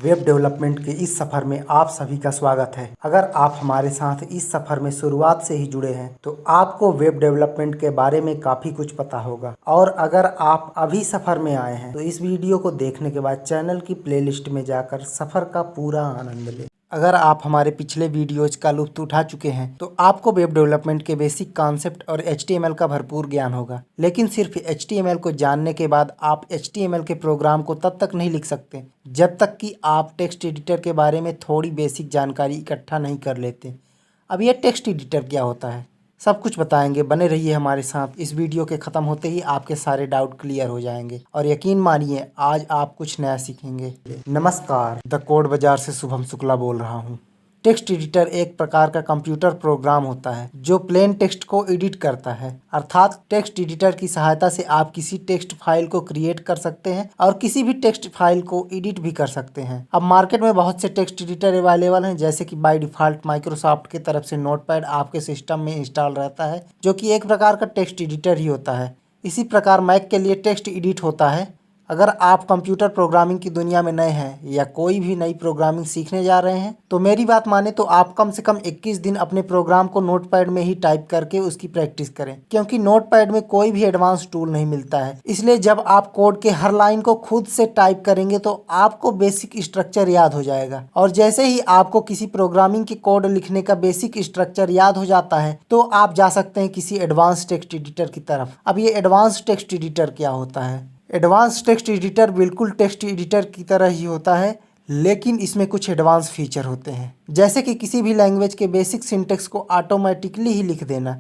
Web development के इस सफ़र में आप सभी का स्वागत है। अगर आप हमारे साथ इस सफ़र में शुरुआत से ही जुड़े हैं तो आपको वेब डेवलपमेंट के बारे में काफ़ी कुछ पता होगा। और अगर आप अभी सफ़र में आए हैं तो इस वीडियो को देखने के बाद चैनल की प्लेलिस्ट में जाकर सफ़र का पूरा आनंद लें। अगर आप हमारे पिछले वीडियोज का लुत्फ़ उठा चुके हैं तो आपको वेब डेवलपमेंट के बेसिक कॉन्सेप्ट और HTML का भरपूर ज्ञान होगा। लेकिन सिर्फ HTML को जानने के बाद आप HTML के प्रोग्राम को तब तक नहीं लिख सकते जब तक कि आप टेक्स्ट एडिटर के बारे में थोड़ी बेसिक जानकारी इकट्ठा नहीं कर लेते। अब ये टेक्स्ट एडिटर क्या होता है, सब कुछ बताएंगे। बने रहिए हमारे साथ। इस वीडियो के ख़त्म होते ही आपके सारे डाउट क्लियर हो जाएंगे और यकीन मानिए आज आप कुछ नया सीखेंगे। नमस्कार, द कोड बाजार से शुभम शुक्ला बोल रहा हूँ। टेक्स्ट एडिटर एक प्रकार का कंप्यूटर प्रोग्राम होता है जो प्लेन टेक्स्ट को एडिट करता है। अर्थात टेक्स्ट एडिटर की सहायता से आप किसी टेक्स्ट फाइल को क्रिएट कर सकते हैं और किसी भी टेक्स्ट फाइल को एडिट भी कर सकते हैं। अब मार्केट में बहुत से टेक्स्ट एडिटर अवेलेबल हैं, जैसे कि बाय डिफ़ॉल्ट माइक्रोसॉफ्ट की तरफ से नोटपैड आपके सिस्टम में इंस्टॉल रहता है, जो कि एक प्रकार का टेक्स्ट एडिटर ही होता है। इसी प्रकार मैक के लिए टेक्स्ट एडिट होता है। अगर आप कंप्यूटर प्रोग्रामिंग की दुनिया में नए हैं या कोई भी नई प्रोग्रामिंग सीखने जा रहे हैं तो मेरी बात माने तो आप कम से कम 21 दिन अपने प्रोग्राम को नोटपैड में ही टाइप करके उसकी प्रैक्टिस करें, क्योंकि नोटपैड में कोई भी एडवांस टूल नहीं मिलता है। इसलिए जब आप कोड के हर लाइन को खुद से टाइप करेंगे तो आपको बेसिक स्ट्रक्चर याद हो जाएगा। और जैसे ही आपको किसी प्रोग्रामिंग के कोड लिखने का बेसिक स्ट्रक्चर याद हो जाता है तो आप जा सकते हैं किसी एडवांस टेक्स्ट एडिटर की तरफ। अब ये एडवांस टेक्स्ट एडिटर क्या होता है? एडवांस टेक्स्ट एडिटर बिल्कुल टेक्स्ट एडिटर की तरह ही होता है, लेकिन इसमें कुछ एडवांस फीचर होते हैं, जैसे कि किसी भी लैंग्वेज के बेसिक सिंटेक्स को ऑटोमेटिकली ही लिख देना,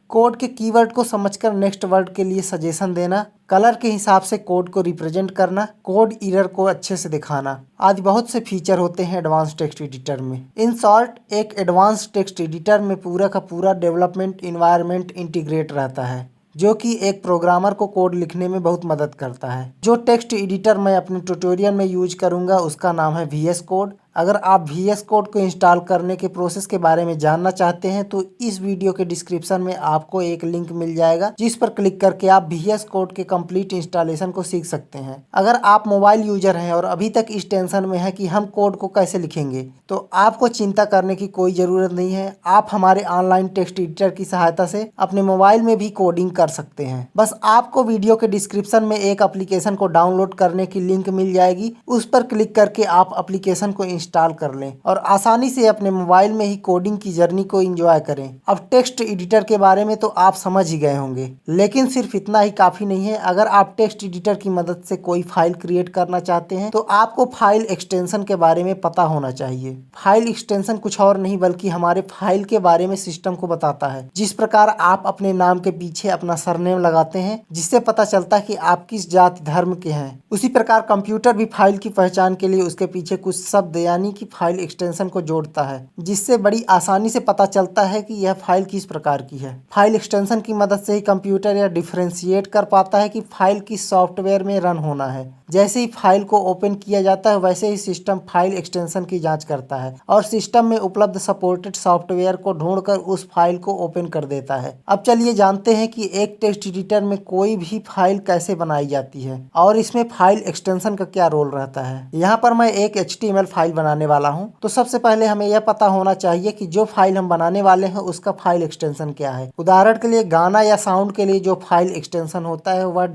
कोड के कीवर्ड को समझकर नेक्स्ट वर्ड के लिए सजेशन देना, कलर के हिसाब से कोड को रिप्रेजेंट करना, कोड एरर को अच्छे से दिखाना आदि बहुत से फीचर होते हैं एडवांस टेक्स्ट एडिटर में। इन शॉर्ट, एक एडवांस टेक्स्ट एडिटर में पूरा का पूरा डेवलपमेंट इन्वायरमेंट इंटीग्रेट रहता है, जो कि एक प्रोग्रामर को कोड लिखने में बहुत मदद करता है। जो टेक्स्ट एडिटर मैं अपने ट्यूटोरियल में यूज करूंगा उसका नाम है VS कोड। अगर आप VS कोड को इंस्टॉल करने के प्रोसेस के बारे में जानना चाहते हैं तो इस वीडियो के डिस्क्रिप्शन में आपको एक लिंक मिल जाएगा, जिस पर क्लिक करके आप VS कोड के कंप्लीट इंस्टॉलेशन को सीख सकते हैं। अगर आप मोबाइल यूजर हैं और अभी तक इस टेंशन में है कि हम कोड को कैसे लिखेंगे तो आपको चिंता करने की कोई ज़रूरत नहीं है। आप हमारे ऑनलाइन टेक्स्ट एडिटर की सहायता से अपने मोबाइल में भी कोडिंग कर सकते हैं। बस आपको वीडियो के डिस्क्रिप्शन में एक एप्लीकेशन को डाउनलोड करने की लिंक मिल जाएगी, उस पर क्लिक करके आप एप्लीकेशन को इंस्टॉल कर लें और आसानी से अपने मोबाइल में ही कोडिंग की जर्नी को एंजॉय करें। अब टेक्स्ट एडिटर के बारे में तो आप समझ ही गए होंगे, लेकिन सिर्फ इतना ही काफ़ी नहीं है। अगर आप टेक्स्ट एडिटर की मदद से कोई फाइल क्रिएट करना चाहते हैं तो आपको फाइल एक्सटेंशन के बारे में पता होना चाहिए। फाइल एक्सटेंशन कुछ और नहीं बल्कि हमारे फाइल के बारे में सिस्टम को बताता है। जिस प्रकार आप अपने नाम के पीछे अपना सरनेम लगाते हैं जिससे पता चलता है कि आप किस जाति धर्म के हैं, उसी प्रकार कंप्यूटर भी फाइल की पहचान के लिए उसके पीछे कुछ शब्द यानी कि फाइल एक्सटेंशन को जोड़ता है, जिससे बड़ी आसानी से पता चलता है कि यह फाइल किस प्रकार की है। फाइल एक्सटेंशन की मदद से ही कंप्यूटर यह डिफरेंशिएट कर पाता है कि फाइल किस सॉफ्टवेयर में रन होना है। जैसे ही फाइल को ओपन किया जाता है वैसे ही सिस्टम फाइल एक्सटेंशन की जांच करता है और सिस्टम में उपलब्ध सपोर्टेड सॉफ्टवेयर को ढूंढकर उस फाइल को ओपन कर देता है। अब चलिए जानते हैं कि एक टेक्स्ट एडिटर में कोई भी फाइल कैसे बनाई जाती है और इसमें फाइल एक्सटेंशन का क्या रोल रहता है। यहाँ पर मैं एक HTML फाइल बनाने वाला हूँ, तो सबसे पहले हमें यह पता होना चाहिए कि जो फाइल हम बनाने वाले हैं उसका फाइल एक्सटेंशन क्या है। उदाहरण के लिए गाना या साउंड के लिए जो फाइल एक्सटेंशन होता है वह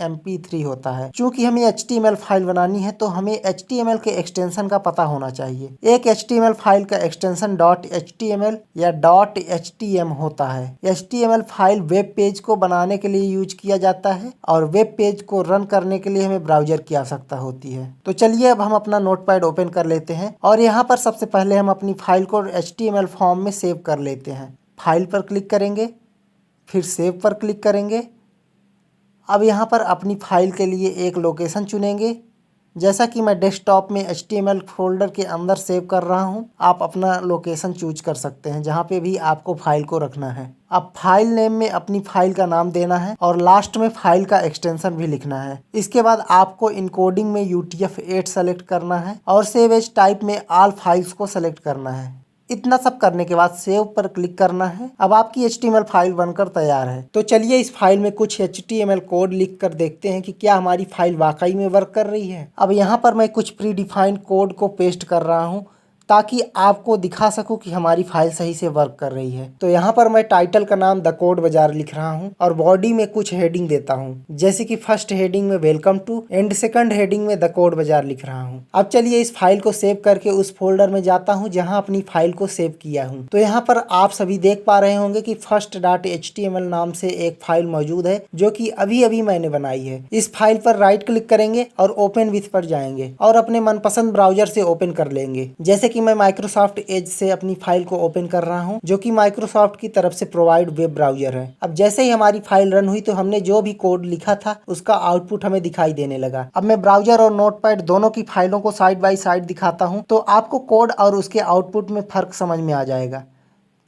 .mp3 होता है। चूंकि हमें HTML फाइल बनानी है तो हमें HTML के एक्सटेंशन का पता होना चाहिए। एक HTML फाइल का एक्सटेंशन .html या .htm होता है। HTML फाइल वेब पेज को बनाने के लिए यूज किया जाता है और वेब पेज को रन करने के लिए हमें ब्राउजर की आवश्यकता होती है। तो चलिए अब हम अपना नोटपैड ओपन कर लेते हैं और यहाँ पर सबसे पहले हम अपनी फाइल को HTML फॉर्म में सेव कर लेते हैं। फाइल पर क्लिक करेंगे, फिर सेव पर क्लिक करेंगे। अब यहाँ पर अपनी फाइल के लिए एक लोकेशन चुनेंगे। जैसा कि मैं डेस्कटॉप में HTML फोल्डर के अंदर सेव कर रहा हूँ, आप अपना लोकेशन चूज कर सकते हैं जहाँ पे भी आपको फाइल को रखना है। अब फाइल नेम में अपनी फाइल का नाम देना है और लास्ट में फाइल का एक्सटेंशन भी लिखना है। इसके बाद आपको इनकोडिंग में UTF-8 सेलेक्ट करना है और सेव एज टाइप में ऑल फाइल्स को सेलेक्ट करना है। इतना सब करने के बाद सेव पर क्लिक करना है। अब आपकी HTML फाइल बनकर तैयार है। तो चलिए इस फाइल में कुछ HTML कोड लिख कर देखते हैं कि क्या हमारी फाइल वाकई में वर्क कर रही है। अब यहाँ पर मैं कुछ प्री डिफाइंड कोड को पेस्ट कर रहा हूँ ताकि आपको दिखा सकूं कि हमारी फाइल सही से वर्क कर रही है। तो यहाँ पर मैं टाइटल का नाम द कोड बाजार लिख रहा हूँ और बॉडी में कुछ हेडिंग देता हूँ, जैसे कि फर्स्ट हेडिंग में welcome to and second heading में द कोड बाजार लिख रहा हूँ। अब चलिए इस फाइल को सेव करके उस फोल्डर में जाता हूँ जहाँ अपनी फाइल को सेव किया हूँ। तो यहाँ पर आप सभी देख पा रहे होंगे कि first.html नाम से एक फाइल मौजूद है जो कि अभी अभी मैंने बनाई है। इस फाइल पर राइट क्लिक करेंगे और ओपन विथ पर जाएंगे और अपने मनपसंद ब्राउजर से ओपन कर लेंगे। जैसे कि मैं माइक्रोसॉफ्ट एज से अपनी फाइल को ओपन कर रहा हूं, जो कि माइक्रोसॉफ्ट की तरफ से प्रोवाइड वेब ब्राउजर है। अब जैसे ही हमारी फाइल रन हुई तो हमने जो भी कोड लिखा था उसका आउटपुट हमें दिखाई देने लगा। अब मैं ब्राउजर और नोटपैड दोनों की फाइलों को साइड बाय साइड दिखाता हूं तो आपको कोड और उसके आउटपुट में फर्क समझ में आ जाएगा।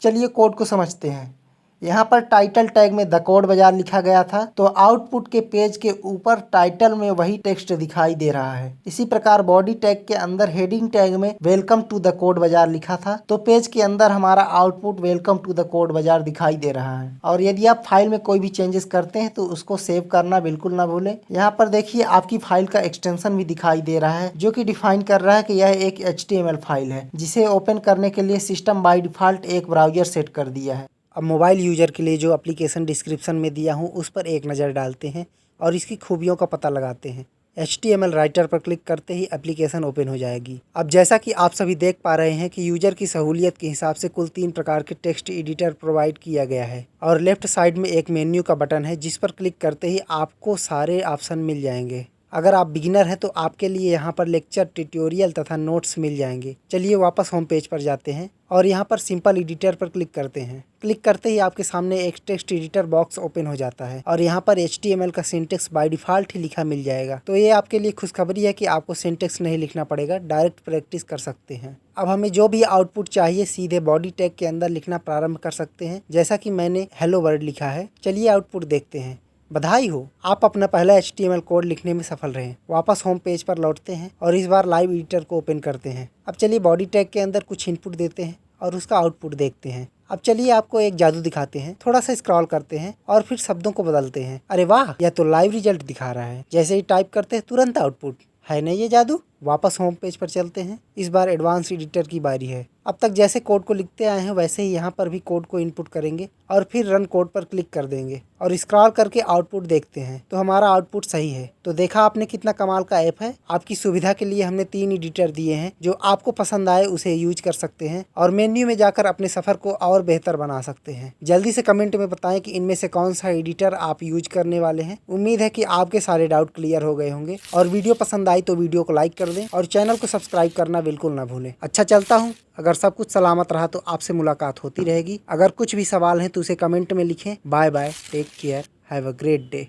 चलिए कोड को समझते हैं। यहाँ पर टाइटल टैग में द कोड बाजार लिखा गया था, तो आउटपुट के पेज के ऊपर टाइटल में वही टेक्स्ट दिखाई दे रहा है। इसी प्रकार बॉडी टैग के अंदर हेडिंग टैग में welcome to the code Bazaar लिखा था, तो पेज के अंदर हमारा output welcome to the code Bazaar दिखाई दे रहा है। और यदि आप फाइल में कोई भी चेंजेस करते हैं तो उसको सेव करना बिल्कुल ना भूलें। यहाँ पर देखिए आपकी फाइल का एक्सटेंशन भी दिखाई दे रहा है जो कि डिफाइन कर रहा है कि यह एक HTML फाइल है, जिसे ओपन करने के लिए सिस्टम बाय डिफॉल्ट एक ब्राउजर सेट कर दिया है। अब मोबाइल यूजर के लिए जो एप्लीकेशन डिस्क्रिप्शन में दिया हूँ उस पर एक नज़र डालते हैं और इसकी खूबियों का पता लगाते हैं। HTML राइटर पर क्लिक करते ही एप्लीकेशन ओपन हो जाएगी। अब जैसा कि आप सभी देख पा रहे हैं कि यूजर की सहूलियत के हिसाब से कुल 3 प्रकार के टेक्स्ट एडिटर प्रोवाइड किया गया है और लेफ्ट साइड में एक मेन्यू का बटन है जिस पर क्लिक करते ही आपको सारे ऑप्शन मिल जाएंगे। अगर आप बिगिनर हैं तो आपके लिए यहाँ पर लेक्चर, ट्यूटोरियल तथा नोट्स मिल जाएंगे। चलिए वापस होम पेज पर जाते हैं और यहाँ पर सिंपल एडिटर पर क्लिक करते हैं। क्लिक करते ही आपके सामने एक टेक्स्ट एडिटर बॉक्स ओपन हो जाता है और यहाँ पर HTML का सिंटेक्स बाय डिफॉल्ट ही लिखा मिल जाएगा। तो ये आपके लिए खुशखबरी है कि आपको सिंटेक्स नहीं लिखना पड़ेगा, डायरेक्ट प्रैक्टिस कर सकते हैं। अब हमें जो भी आउटपुट चाहिए सीधे बॉडी टैग के अंदर लिखना प्रारंभ कर सकते हैं, जैसा कि मैंने हेलो वर्ल्ड लिखा है। चलिए आउटपुट देखते हैं। बधाई हो, आप अपना पहला HTML कोड लिखने में सफल रहे। वापस होम पेज पर लौटते हैं और इस बार लाइव एडिटर को ओपन करते हैं। अब चलिए बॉडी टैग के अंदर कुछ इनपुट देते हैं और उसका आउटपुट देखते हैं। अब चलिए आपको एक जादू दिखाते हैं। थोड़ा सा स्क्रॉल करते हैं और फिर शब्दों को बदलते हैं। अरे वाह, यह तो लाइव रिजल्ट दिखा रहा है। जैसे ही टाइप करते हैं तुरंत आउटपुट। है नहीं ये जादू? वापस होम पेज पर चलते हैं। इस बार एडवांस एडिटर की बारी है। अब तक जैसे कोड को लिखते आए हैं वैसे ही यहाँ पर भी कोड को इनपुट करेंगे और फिर रन कोड पर क्लिक कर देंगे और स्क्रॉल करके आउटपुट देखते हैं तो हमारा आउटपुट सही है। तो देखा आपने कितना कमाल का ऐप है। आपकी सुविधा के लिए हमने 3 एडिटर दिए हैं, जो आपको पसंद आए उसे यूज कर सकते हैं और मेन्यू में जाकर अपने सफर को और बेहतर बना सकते हैं। जल्दी से कमेंट में बताएं कि इनमें से कौन सा एडिटर आप यूज करने वाले हैं। उम्मीद है कि आपके सारे डाउट क्लियर हो गए होंगे और वीडियो पसंद आई तो वीडियो को लाइक कर दें और चैनल को सब्सक्राइब करना बिल्कुल ना भूलें। अच्छा चलता हूँ। अगर सब कुछ सलामत रहा तो आपसे मुलाकात होती रहेगी। अगर कुछ भी सवाल है तो उसे कमेंट में लिखें। Bye bye, take care, have a great day.